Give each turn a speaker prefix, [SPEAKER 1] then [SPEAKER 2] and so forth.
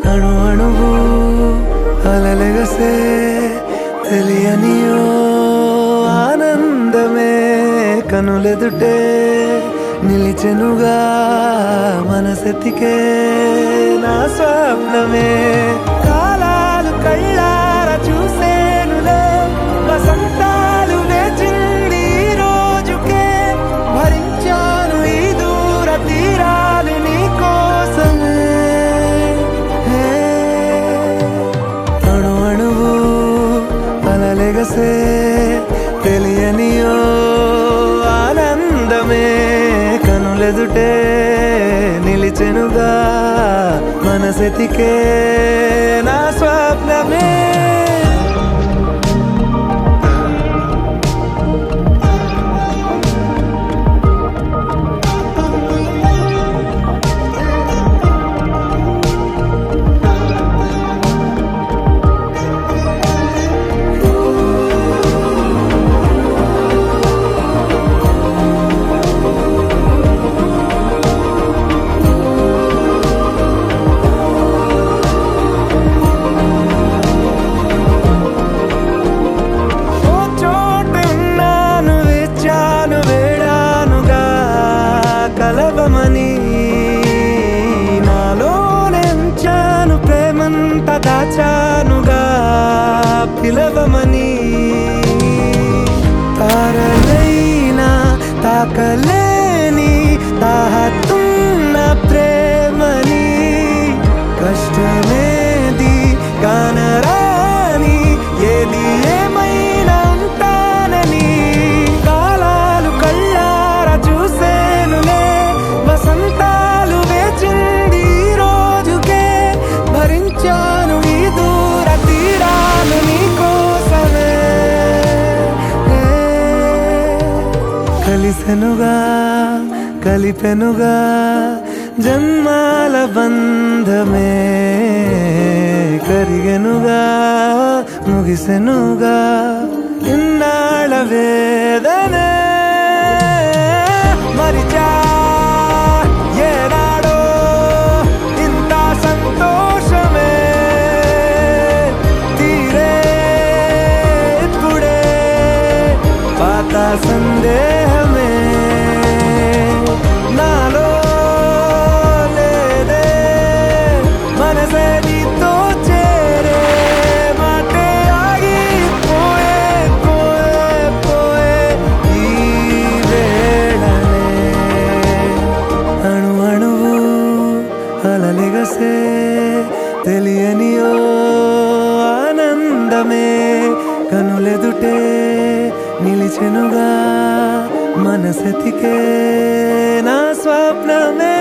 [SPEAKER 1] అణు అణువు అలలెగసే తెలియనియో ఆనందమే కనులెదుటే నిలిచెనుగా మనసెతికే నా స్వప్నమే కాలాలు కళ్ళార చూసేనులే వసంతాలు వేచింది ఈ రోజుకే భరించాను ఈ దూర తీరాలు నీ కోసమే అణు అణువు అలలెగసే తెలియనియో ఆనందమే కనులెదుటే నిలిచెనుగా మనసెతికే నా స్వప్నమే కలవమని నాలోనెంచాను ప్రేమంత దాచానుగా పిలవమని తారలైనా తాకలేని తాహతున్న ప్రేమని కష్టమేది కానరాని ఏది ఏమైనా ఉంటానని కాలాలు కళ్ళార చూసేనులే వసంతాలు వేచింది ఈ రోజుకే భరించాను ఈ దూర తీరాలు నీ కోసమే కలిసెనుగా కలిపెనుగా జన్మాల బంధమే కరిగెనుగా ముగిసెనుగా ఇన్నాళ్ళ వేదనే మరిచా ఏనాడో ఇంత సంతోషమే తీరే ఇప్పుడే పాత సందేహమే నాలో లేదే మనసే నీతో చేరే మాటే ఆగిపోయే పోయే పోయే ఈ వేళనే అణు అణువు అలలెగసే తెలియనియో ఆనందమే కనులెదుటే నిలిచెనుగా మనసెతికే నా స్వప్నమే